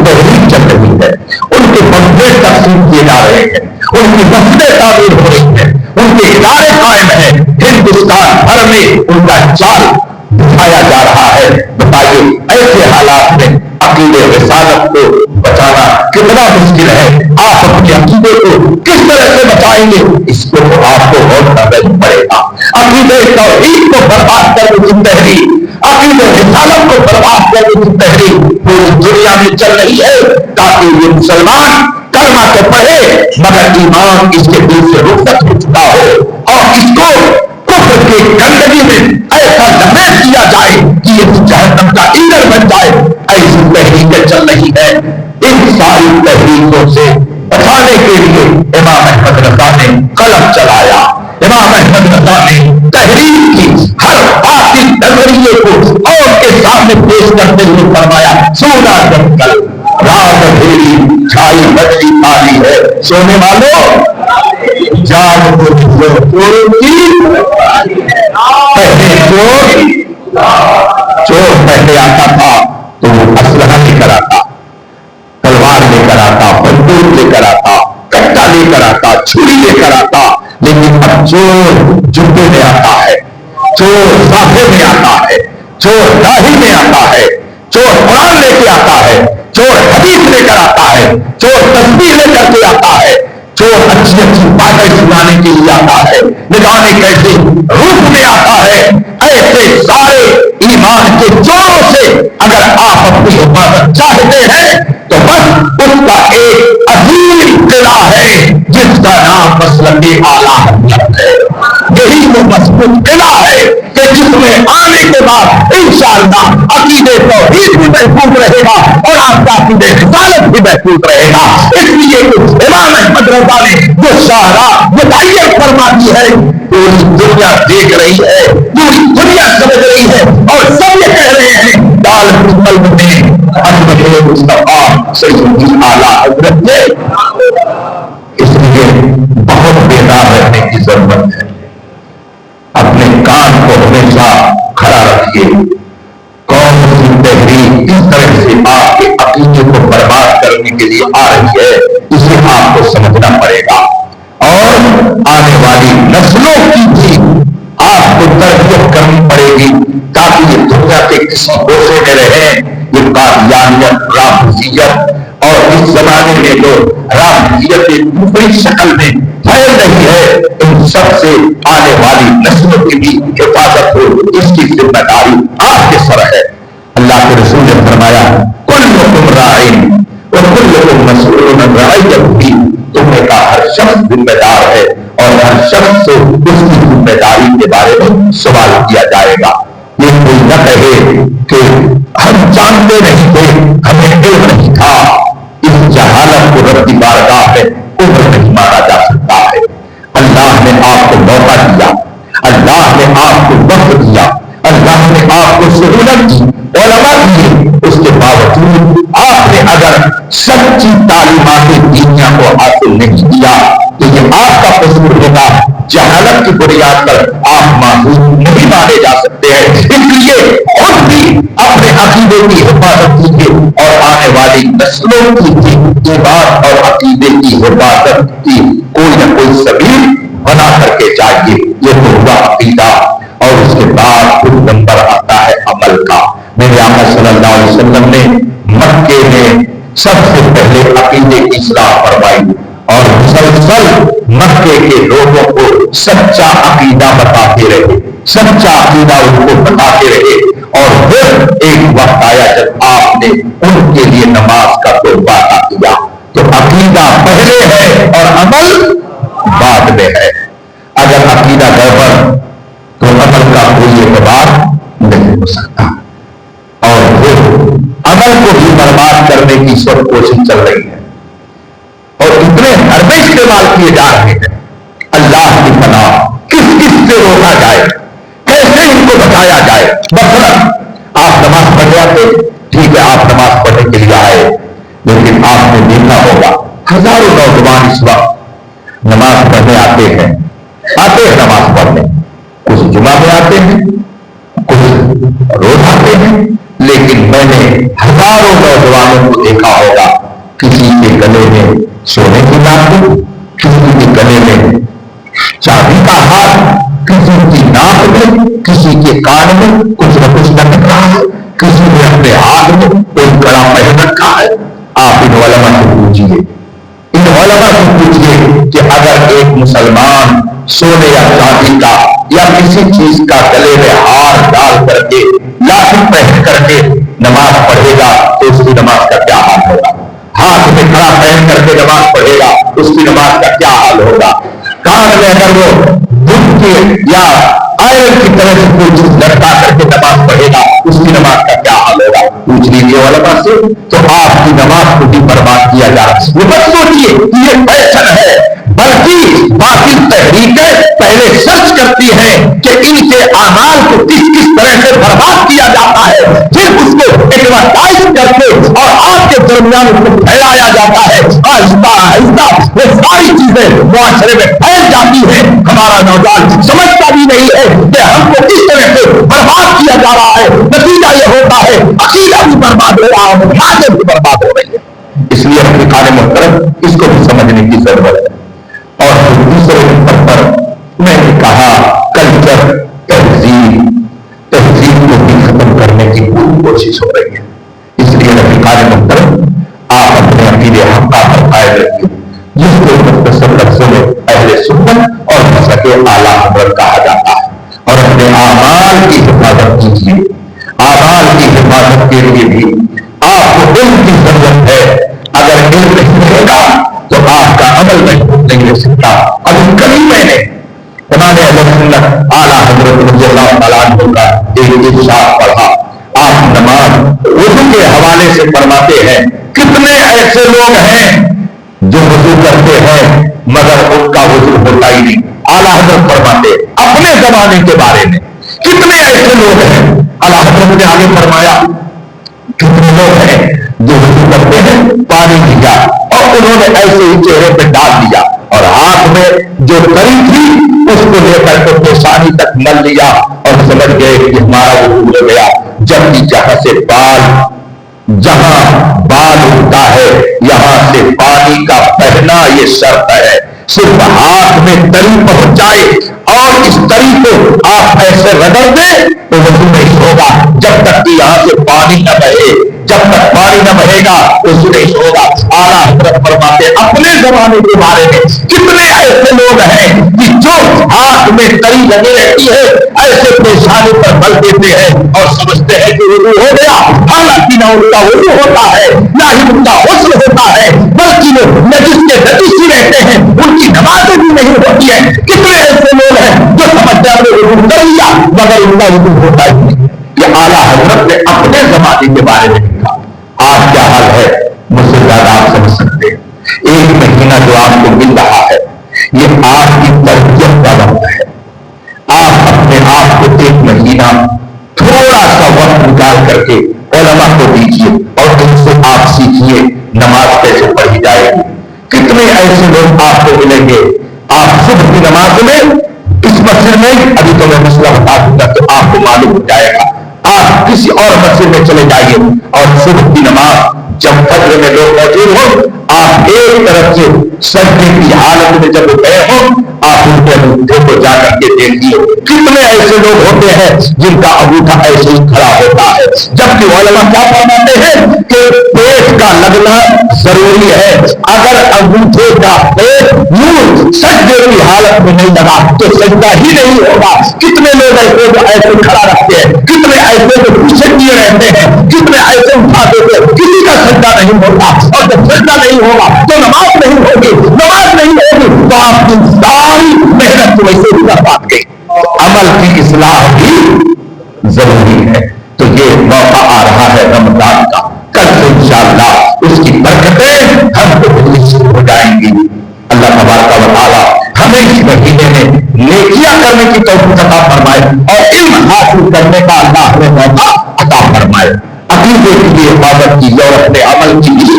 تحریک چل رہی ہے، ان کے بندے تقسیم کیے جا رہے ہیں، ان کی مسجدیں تعمیر ہو رہی ہیں، ان کے ادارے قائم ہیں، ہندوستان بھر میں ان کا جال بچھایا جا رہا ہے۔ بتائیے ایسے حالات میں عقیدے رسالت کو بچانا کتنا مشکل ہے۔ آپ اپنے عقیدے کو کس طرح سے بچائیں گے، اس کو آپ کو غور کرنا پڑے گا۔ عقیدے توحید کو برباد کرنے کی تحریک، عقیدے رسالت کو برباد کرنے کی تحریک پوری دنیا میں چل رہی ہے، تاکہ یہ مسلمان کلمہ تو پڑھے مگر ایمان اس کے دل سے رخصت ہو چکا ہو اور اس کو کفر کی گندگی میں ایسا لمیٹ کیا جائے کہ یہ جہنم کا ایندھن بن جائے۔ ایسی تحریکیں چل رہی ہے۔ ان ساری تحریکوں سے بچانے کے لیے امام احمد رضا نے قلم چلایا، امام احمد رضا نے تحریک کی، ہر باطل نظریے کو اور کے سامنے پیش کرتے ہوئے فرمایا سونا جنگل رات اندھیری چھائی مچھلی پالی ہے، سونے والوں جان کو چوروں کی پہلے چور پہلے آتا تھا تو وہ اسلحہ لے کر آتا، تلوار لے کر آتا، بندوق لے کر آتا، کٹا لے کر آتا، چھری لے کر آتا، لیکن اب چور جبے میں آتا ہے، چور صافے میں آتا ہے، چور داڑھی میں آتا ہے، چور قرآن لے کے آتا ہے، چور حدیث لے کر آتا ہے، چور تسبیح لے کر کے آتا ہے، چور اچھی اچھی باتیں سنانے کے لیے آتا ہے، نگانے کیسے روپ میں آتا ہے۔ ایسے سارے ایمان کے چوروں سے اگر آپ اپنی حفاظت چاہتے ہیں تو بس اس کا ایک عظیم قلعہ ہے جس کا نام مسلک اعلیٰ حضرت ہے۔ یہی وہ مضبوط قلعہ ہے کہ جس میں آنے کے بعد انشاءاللہ عقیدے توحید بھی محفوظ رہے گا اور آپ کا عقیدے رسالت بھی محفوظ رہے گا۔ اس لیے امام احمد رضا نے جو شاہراہ متعین فرما دی ہے پوری دنیا دیکھ رہی ہے، پوری دنیا سمجھ رہی ہے اور سب یہ کہہ رہے ہیں دال قلب میں احمد مصطفیٰ سیدی اعلیٰ حضرت نے۔ اس لیے بہت بیدار رہنے کی ضرورت ہے۔ اپنے کان کو ہمیشہ کھڑا رکھیے۔ کون سی تحریک کس طرح سے آپ کے عقیدے کو برباد کرنے کے لیے آ رہی ہے اسے آپ کو سمجھنا پڑے گا اور آنے والی نسلوں کی بھی آپ کو تربیت کرنی پڑے گی تاکہ یہ دنیا کے کسی گوشے میں رہیں۔ یہ قادیانیت، رافضیت اور اس زمانے میں جو رافضیت ایک دوسری شکل میں پھیل رہی ہے ان سب سے آنے والی نسلوں کی بھی حفاظت ہو، اس کی ذمہ داری آپ کے سر ہے۔ اللہ کے رسول نے فرمایا کلکم راعٍ وکلکم مسئول رعیتہ، تمہیں کا ہر شخص ذمہ دار ہے اور ہر شخص سے اس کی ذمہ داری کے بارے میں سوال کیا جائے گا۔ یہ کوئی نہ کہے کہ ہم جانتے نہیں تھے، ہمیں علم نہیں تھا، اس جہالت کو رب کی بارگاہ میں عذر نہیں مانا جا سکتا ہے۔ اللہ نے آپ کو موقع دیا، اللہ نے آپ کو وقت دیا، اللہ نے آپ کو سہولت دی، علماء دیے، اس کے باوجود آپ نے اگر سچی تعلیمات دینیا کو حاصل نہیں کیا تو یہ آپ کا قصور ہوگا۔ جہالت کی بنیاد پر آپ معذور نہیں مانے جا سکتے ہیں، اس لیے خود بھی اپنے عقیدے کی حفاظت کیجیے اور آنے والی نسلوں کی بھی ایمان اور عقیدے کی حفاظت کی کوئی نہ کوئی سبیل بنا کر کے چاہیے۔ یہ تو ہوا عقیدہ، اور اس کے بعد پھر نمبر آتا ہے عمل کا۔ میرے آقا صلی اللہ علیہ وسلم نے مکے میں سب سے پہلے عقیدے کی اصلاح فرمائی اور مسلسل مکے کے لوگوں کو سچا عقیدہ بتاتے رہے، سچا عقیدہ ان کو بتاتے رہے، اور پھر ایک وقت آیا جب آپ نے ان کے لیے نماز کا توبہ کیا۔ تو عقیدہ پہلے ہے اور عمل بعد میں ہے۔ اگر عقیدہ گڑبڑ تو عمل کا کوئی اعتبار نہیں ہو سکتا، اور پھر عمل کو بھی برباد کرنے کی سب کوشش چل رہی ہے اور اتنے حربے استعمال کیے جا رہے ہیں۔ اللہ کی پناہ کس کس سے روکا جائے، کیسے ان کو بچایا جائے۔ مثلا آپ نماز پڑھنے آتے، ٹھیک ہے آپ نماز پڑھنے کے لیے آئے، لیکن آپ نے دیکھا ہوگا ہزاروں نوجوان اس وقت نماز پڑھنے آتے ہیں نماز پڑھنے، کچھ جمعہ میں آتے ہیں، کچھ روز آتے ہیں، لیکن میں نے ہزاروں نوجوانوں کو دیکھا ہوگا کسی کے گلے میں سونے کی لاٹھی، کسی کے گلے میں چاندی کا ہار، کسی کی ناک میں، کسی کے کان میں کچھ نہ کچھ لٹک رہا ہے، کسی نے اپنے ہاتھ میں کوئی کڑا پہن رکھا ہے۔ آپ ان علماء سے پوچھیے، ان علماء سے پوچھیے کہ اگر ایک مسلمان سونے یا چاندی کا یا کسی چیز کا گلے میں ہار ڈال کر کے لاٹھی پہن کر کے نماز پڑھے گا تو اس کی نماز کا کیا حال ہوگا؟ ہاتھ میں کڑا پہن کر کے نماز پڑھے گا اس کی نماز کا کیا حال ہوگا؟ کان میں اگر وہ دودھ کے یا آئرن کی طرح سے کوئی چیز لٹکا کر کے نماز پڑھے گا اس کی نماز کا کیا حال ہوگا؟ پوچھ لیجیے علماء سے، تو آپ کی نماز کو بھی برباد کیا جا رہا ہے۔ یہ مت سوچیے کہ یہ فیشن ہے، بلکہ باطل تحریکیں پہلے سرچ کرتی ہیں کہ ان کے اعمال کو کس کس طرح سے برباد کیا جاتا ہے، پھر اس کو ایڈورٹائز کر کے اور آپ کے درمیان اس کو پھیلایا جاتا ہے۔ آہستہ آہستہ وہ ساری چیزیں معاشرے میں پھیل جاتی ہیں۔ ہمارا نوجوان سمجھتا بھی نہیں ہے کہ ہم کو کس طرح سے برباد کیا جا رہا ہے۔ نتیجہ یہ ہوتا ہے عقیدہ بھی برباد ہو رہا ہے، بنیادیں بھی برباد ہو رہی ہے۔ اس لیے اپنے خانے محترم اس کو بھی سمجھنے کی ضرورت ہے۔ اور دوسرے نمبر پر میں نے کہا کلچر، تہذیب کو بھی ختم کرنے کی پوری کوشش ہو رہی ہے۔ اس لیے رفیقان محترم آپ اپنے عقیدے حق پر قائم رکھیے، جس کو مختصر لفظوں میں اہل سنت اور مسلک اعلیٰ حضرت کہا جاتا ہے، اور اپنے اعمال کی حفاظت کیجیے۔ اعمال کی حفاظت کے لیے بھی آپ کو علم کی ضرورت ہے۔ اگر علم نہیں رہے گا تو آپ کا عمل نہیں رہ سکتا۔ ابھی کبھی میں نے امام اہل سنت اعلیٰ حضرت رضی اللہ تعالیٰ عنہ کا ایک ارشاد پڑھا۔ آپ نماز وضو کے حوالے سے فرماتے ہیں، کتنے ایسے لوگ ہیں جو وضو کرتے ہیں مگر ان کا وضو ہوتا ہی نہیں۔ اعلیٰ حضرت فرماتے اپنے زمانے کے بارے میں کتنے ایسے لوگ ہیں۔ اعلیٰ حضرت نے آگے فرمایا کتنے لوگ ہیں جو وضو کرتے ہیں، پانی لیا اور انہوں نے ایسے ہی چہرے پہ ڈال دیا اور ہاتھ میں جو کڑی تھی اس کو لے کر کے پیشانی تک مل لیا اور سمجھ گئے کہ ہمارا وضو ہو گیا۔ جبکہ جہاں بال اٹھتا ہے یہاں سے پانی کا بہنا یہ شرط ہے۔ صرف ہاتھ میں تری پہنچ جائے اور اس تری کو آپ ایسے رگڑ دیں تو وضو نہیں ہوگا جب تک کہ یہاں سے پانی نہ بہے۔ جب تک پانی نہ بہے گا وضو نہیں ہوگا۔ اعلیٰ حضرت فرماتے اپنے زمانے کے بارے میں کتنے ایسے لوگ ہیں کہ جو ہاتھ میں تری لگے رہتی ہے ایسے پیشانی پر مل دیتے ہیں اور سمجھتے ہیں کہ وضو ہو گیا، حالانکہ نہ ان کا وضو ہوتا ہے نہ ہی ان کا غسل ہوتا ہے، بلکہ وہ نجس کے نجس ہی رہتے ہیں، ان کی نمازیں بھی نہیں ہوتی ہیں۔ کتنے ایسے لوگ ہیں جو سمجھتے ہیں وضو کر لیا مگر ان کا وضو ہوتا ہی نہیں۔ یہ اعلیٰ حضرت نے اپنے زمانے کے بارے میں لکھا۔ آج کیا حال ہے مجھ سے زیادہ آپ سمجھ سکتے ہیں۔ ایک مہینہ جو آپ کو مل رہا ہے یہ آپ کی تربیت کا وقت ہے۔ آپ اپنے آپ کو ایک مہینہ تھوڑا سا وقت نکال کر کے علماء کو دیجیے اور ان سے آپ سیکھیے نماز کیسے پڑھی جائے گی۔ کتنے ایسے لوگ آپ کو ملیں گے، آپ صبح کی نماز میں اس مسجد میں، ابھی تو میں مسئلہ بتا دوں گا تو آپ کو معلوم ہو جائے گا، آپ کسی اور مسجد میں چلے جائیے اور صبح کی نماز جب فجر میں لوگ موجود ہوں، آپ ایک طرف سے سجدے کی حالت میں جب گئے ہوں، آپ ان کے انگوٹھے کو جا کر کے دیکھیے۔ کتنے ایسے لوگ ہوتے ہیں جن کا انگوٹھا ایسے ہی کھڑا ہوتا ہے، جبکہ علماء کیا فرماتے ہیں کہ پیٹ کا لگنا ضروری ہے۔ اگر انگوٹھے کا پیٹ یوں سجدے کی حالت میں نہیں لگا تو سجدہ ہی نہیں ہوگا۔ کتنے لوگ ایسے جو ایسے کھڑا رکھتے ہیں، کتنے ایسے جو پیچھے کیے رہتے ہیں، کتنے ایسے اٹھا دیتے ہیں، کسی کا سجدہ نہیں ہوگا، اور جب سجدہ نہیں ہوگا تو نماز نہیں ہوگی، نماز نہیں ہوگی تو آپ کی ساری محنت ویسے بھی برباد گئی۔ عمل کی اصلاح بھی ضروری ہے۔ تو یہ موقع آ رہا ہے رمضان کا، کل سے انشاءاللہ اس کی برکتیں ہم کو نصیب ہو جائیں گی۔ اللہ تبارک و تعالی ہمیں اس مہینے میں نیکیاں کرنے کی توفیق عطا فرمائے اور علم حاصل کرنے کا اللہ ہمیں موقع عطا فرمائے۔ عقیدے کی حفاظت کیجیے اور اپنے عمل کی بھی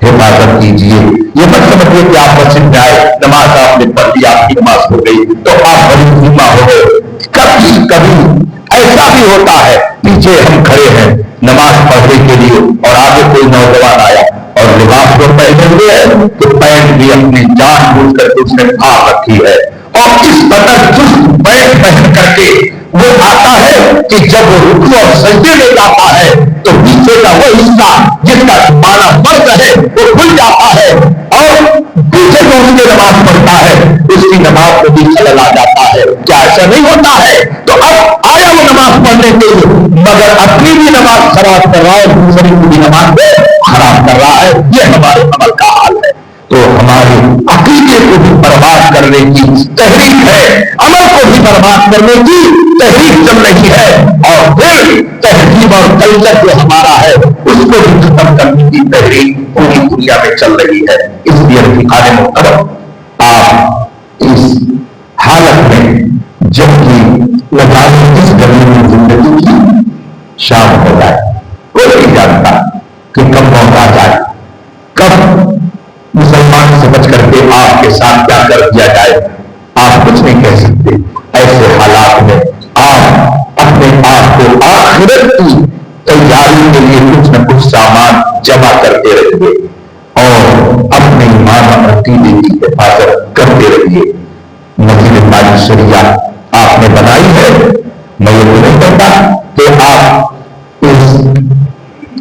حفاظت کیجیے۔ یہ مت سمجھیے کہ آپ مسجد میں آئے، نماز آپ نے پڑھ لی، آپ کی نماز ہو گئی تو آپ بڑی ذمہ ہو گئے۔ کبھی کبھی ایسا بھی ہوتا ہے، پیچھے ہم کھڑے ہیں نماز پڑھنے کے لیے اور آگے کوئی نوجوان آیا اور لباس کو پہنے ہوئے ہے تو پینٹ بھی اپنی جان بوجھ کر کے اس نے پھاڑ رکھی ہے، اور اس قدر چست پینٹ پہن کر کے وہ آتا ہے کہ جب وہ رکوع اور سجدے میں جاتا ہے تو پیچھے کا وہ حصہ جس کا چھپانا فرض ہے وہ کھل جاتا ہے، اور پیچھے جو اس کی نماز پڑھتا ہے اس کی نماز کو بھی خلل آ جاتا ہے۔ کیا ایسا نہیں ہوتا ہے؟ تو اب آیا وہ نماز پڑھنے کے لیے مگر اپنی بھی نماز خراب کر رہا ہے، دوسری کی بھی نماز بھی خراب کر رہا ہے۔ یہ ہمارے عمل کا حال ہے۔ تو ہمارے عقیدے کو بھی برباد کرنے کی تحریک ہے، عمل کو بھی برباد کرنے کی تحریک چل رہی ہے، اور پھر تہذیب اور کلچر جو ہمارا ہے اس کو بھی ختم کرنے کی تحریک پوری دنیا میں چل رہی ہے۔ اس لیے رفیقان محترم، آپ اس حالت میں جب کہ لگانے اس گرمی میں زندگی کی شام ہو جائے، کوئی نہیں جانتا کہ کب موت آ جائے، کب مسلمان سمجھ کر کے آپ کے ساتھ کیا کر دیا جائے، آپ کچھ نہیں کہہ سکتے۔ ایسے حالات میں آپ اپنے آپ کو آخرت کی تیاری کے لیے کچھ نہ کچھ سامان جمع کرتے رہیے اور اپنے ایمان اور عقیدے کی حفاظت کرتے رہیے۔ مسجد پاک شریعہ آپ نے بنائی ہے، میں یہ نہیں کہتا کہ آپ اس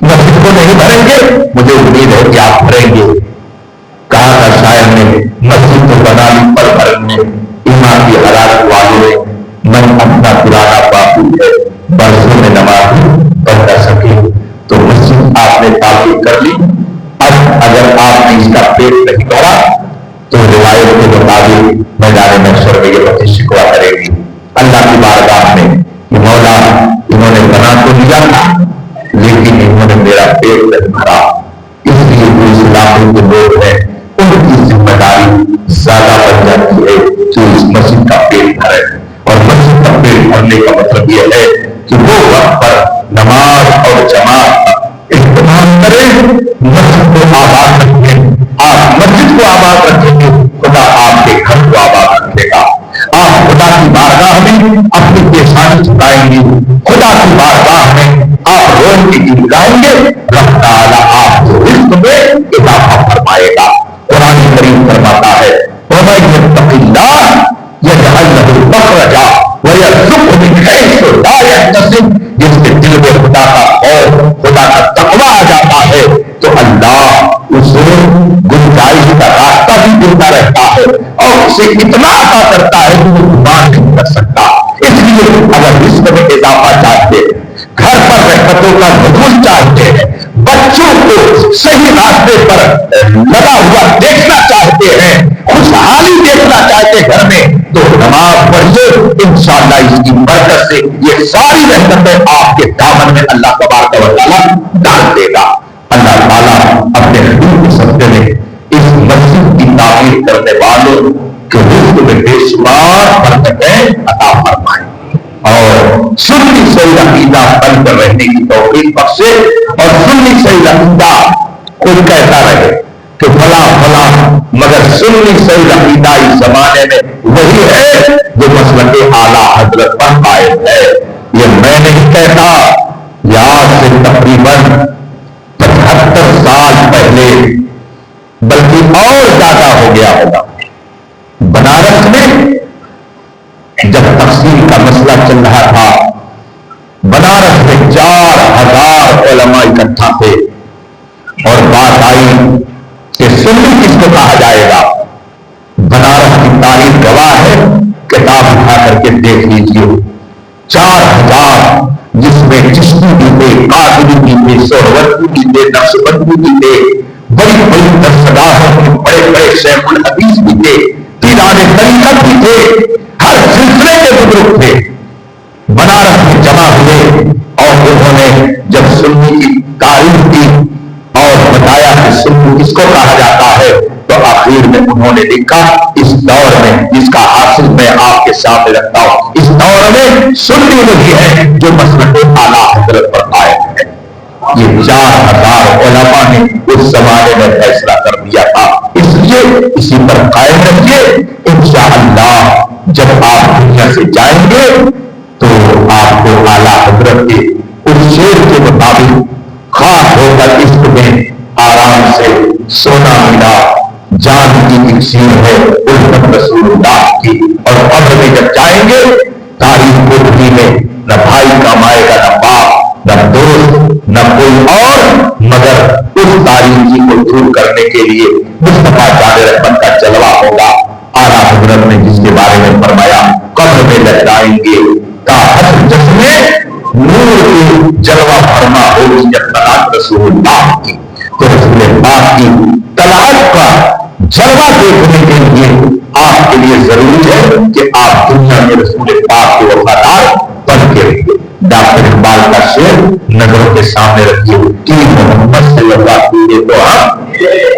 مسجد کو نہیں بھریں گے، مجھے امید ہے کہ آپ بھریں گے۔ کہا تھا شاعر نے، مسجد تو بنا لی پر بھرنے، ایمان کی حرارت والوں نے، من اپنا پرانا باپو ہے، برسوں میں نماز پڑھ نہ سکے۔ تو مسجد آپ نے تعمیر کر لی، اب اگر آپ نے اس کا پیٹ نہیں بھرا تو روایت کے مطابق میدان محشر میں یہ باتیں شکوا کرے گی اللہ کی بارگاہ میں کہ مولا انہوں نے بنا تو لیا تھا لیکن انہوں نے میرا پیٹ نہیں بھرا۔ اس لیے جو اس علاقے کے لوگ ہیں ان کی ذمہ داری زیادہ بن جاتی ہے جو اس مسجد کا پیٹ بھرے، اور مسجد کا پیٹ بھرنے کا مطلب یہ ہے کہ وہ وقت پر نماز اور جماعت اہتمام کریں، مسجد کو آباد رکھیں۔ آپ مسجد کو آباد رکھیں گے، خدا آپ کے گھر کو آباد رکھے گا۔ آپ خدا کی بارگاہ میں اپنی پیشانی جھکائیں گے، خدا کی بارگاہ میں آپ روم کی گیت گائیں گے، رب تعالیٰ آپ کو رزق میں اضافہ فرمائے گا۔ قرآن کریم فرماتا ہے وَمَن يَتَّقِ اللَّهَ يَجْعَل لَّهُ مَخْرَجًا وَيَرْزُقْهُ مِنْ حَيْثُ لَا يَحْتَسِبُ۔ جس کے دل میں خدا کا خوف، خدا کا تقویٰ آ جاتا ہے تو اللہ اسے گنجائش کا راستہ بھی دیتا رہتا ہے اور اسے اتنا عطا کرتا ہے کہ وہ گمان نہیں کر سکتا۔ اس لیے اگر رزق میں اضافہ چاہتے، گھر پر برکتوں کا نزول چاہتے ہیں، بچوں کو صحیح راستے پر لگا ہوا دیکھنا چاہتے ہیں، خوشحالی دیکھنا چاہتے ہیں گھر میں، تو نماز پڑھیے، انشاءاللہ اس کی برکت سے یہ ساری رحمتیں آپ کے دامن میں اللہ تبارک و تعالیٰ ڈال دے گا۔ اللہ تعالیٰ اپنے حبیب کے صدقے میں اس مسجد کی تعمیر کرنے والوں کے رزق میں بے شمار برکتیں عطا فرمائیں اور سنی صحیح عقیدہ بن کر رہنے کی توفیق بخشے، اور سنی صحیح عقیدہ کوئی کہتا رہے کہ فلاں فلاں، مگر سنی صحیح عقیدہ اس زمانے میں وہی ہے جو مسلک اعلیٰ حضرت پر قائم ہے۔ یہ میں نہیں کہتا، یہ آج سے تقریباً 75 سال پہلے بلکہ اور زیادہ ہو گیا ہوگا، بنارس میں جب تقسیم کا مسئلہ چل رہا تھا، بنارس میں 4000 علماء اکٹھا تھے اور بات آئی کہ سنی کس کو کہا جائے گا۔ بنارس کی تاریخ گواہ ہے، کتاب اٹھا کر کے دیکھ لیجیے، 4000 جس میں چشتی بھی تھے، قادری بھی تھے، سہروردی بھی تھے، نقشبندی بھی تھے، بڑی بڑی درسگاہوں میں بڑے بڑے شیخ الحدیث بھی تھے، پیران طریقت بھی تھے، ہر سلسلے کے بزرگ تھے، بنارس میں جمع ہوئے اور انہوں نے جب سنی کی تعریف کی اور بتایا کہ سنی کس کو کہا جاتا ہے، تو آخر میں انہوں نے لکھا اس دور میں، جس کا حاصل میں آپ کے سامنے رکھتا ہوں، اس دور میں سنی وہی ہے جو مسلک اعلیٰ حضرت پر قائم ہے۔ یہ 4000 علماء نے اس زمانے میں فیصلہ کر دیا تھا، اس لیے اسی پر قائم رکھیے، انشاءاللہ جب آپ دنیا سے جائیں گے تو آپ کو اعلیٰ حضرت کے اس شعر کے مطابق خاص ہو کر عشق میں آرام سے سونا ملا، جان کی اکسیر ہے الفت رسول اللہ کی، اور قبر میں جب جائیں گے تاریخ کوٹھی میں نہ بھائی کام آئے گا، نہ باپ، نہ دوست، نہ کوئی اور، مگر اس تاریخی کو دور کرنے کے لیے مصطفیٰ جان رحمت کا جلوہ ہوگا۔ اعلیٰ حضرت نے جس کے بارے میں فرمایا، قبر میں لہرائیں گے تا حسن جسمے نور کی جلوہ فرما ہوگی جنت رسول اللہ کی۔ تو رسول پاک کی طلعت کا جلوہ دیکھنے کے لیے آپ کے لیے ضروری ہے کہ آپ دنیا میں رسول پاک کے وفادار بن کے رہیے۔ ڈاکٹر اقبال کا شعر نظروں کے سامنے رکھیے کہ محمد صلی اللہ علیہ وسلم تو ہم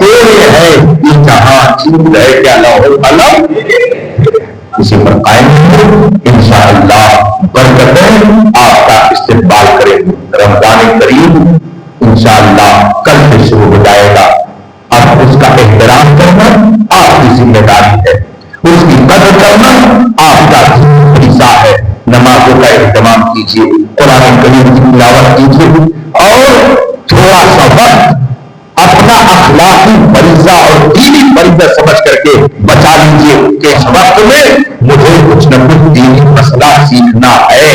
تیرے ہے یہ جہاں چیز ہے کیا لوح قلم، اسی پر قائم ہو، انشاءاللہ برکتیں آپ کا استقبال کریں۔ رمضان کریم انشاءاللہ کل سے شروع ہو جائے گا، اب اس کا احترام کرنا آپ کی ذمہ داری ہے، اس کی قدر کرنا آپ کا فریضہ ہے۔ نمازوں کا اہتمام کیجیے، قرآن کریم کی تلاوت کیجیے، اور تھوڑا سا وقت اپنا اخلاقی فریضہ اور دینی فریضہ سمجھ کر کے بچا لیجیے کہ اس وقت میں مجھے کچھ نہ کچھ دینی مسئلہ سیکھنا ہے۔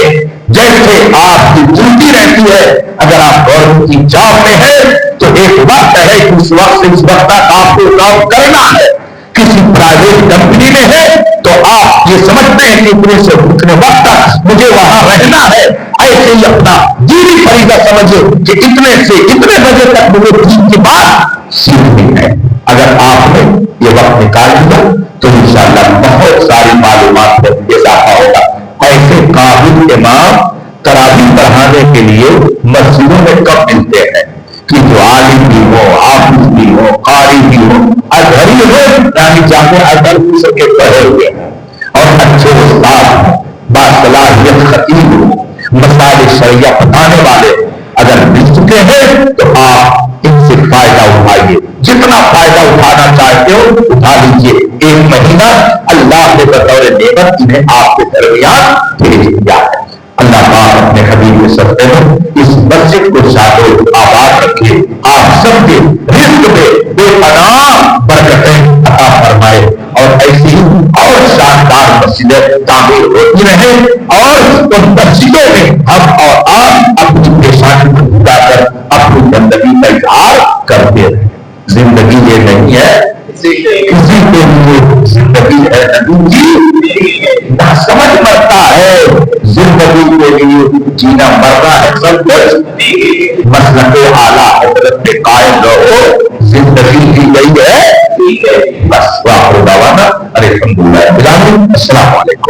جیسے آپ کی ڈیوٹی رہتی ہے، اگر آپ گورنمنٹ کی جاب میں ہیں تو ایک وقت ہے کہ اس وقت سے اس وقت تک آپ کو کام کرنا ہے۔ کسی پرائیویٹ کمپنی میں ہے تو آپ یہ سمجھتے ہیں کہ اتنے سے اتنے وقت تک مجھے وہاں رہنا ہے، ایسے ہی اپنا دینی فریضہ سمجھے کہ اتنے سے اتنے بجے تک مجھے دین کی بات سیکھنی ہے۔ اگر آپ نے یہ وقت نکال لیا تو انشاءاللہ بہت ساری معلومات میں اضافہ ہوگا۔ ایسے قابل امام تراویح پڑھانے کے لیے مسجدوں میں کب ملتے ہیں کہ جو عالم بھی ہو، حافظ بھی ہو، قاری بھی ہو، ازہری ہو، یعنی جامع ازہر سے کے پڑھے ہوئے ہیں اور اچھے استاد ہوں، باصلاحیت خطیب ہوں، مسائل شرعیہ بتانے والے اگر مل چکے ہیں تو آپ ان سے فائدہ اٹھائیے، جتنا فائدہ اٹھانا چاہتے ہو اٹھا لیجیے۔ ایک مہینہ اللہ نے بطور نعمت انہیں آپ کے درمیان بھیج دیا ہے۔ اللہ پاک اپنے حبیب کے صدقے میں اس مسجد کو شاد و آباد رکھے، آپ سب کے رزق میں بے پناہ برکتیں عطا فرمائے، اور ایسی اور شاندار مسجدیں تعمیر ہوتی رہیں، اور ان مسجدوں میں ہم اور آپ اپنی پیشانی کو بھلا کر اپنی زندگی کا اظہار کرتے رہیں۔ زندگی یہ نہیں ہے کسی کے لیے، زندگی ہے نبی کی نہ سمجھ مرتا ہے، زندگی کے لیے جینا مرنا ہے سب کچھ، مسلک اعلیٰ حضرت پہ قائم رہو، زندگی دی گئی ہے بس. واخر دعوانا الحمدللہ رب العالمین. السلام علیکم.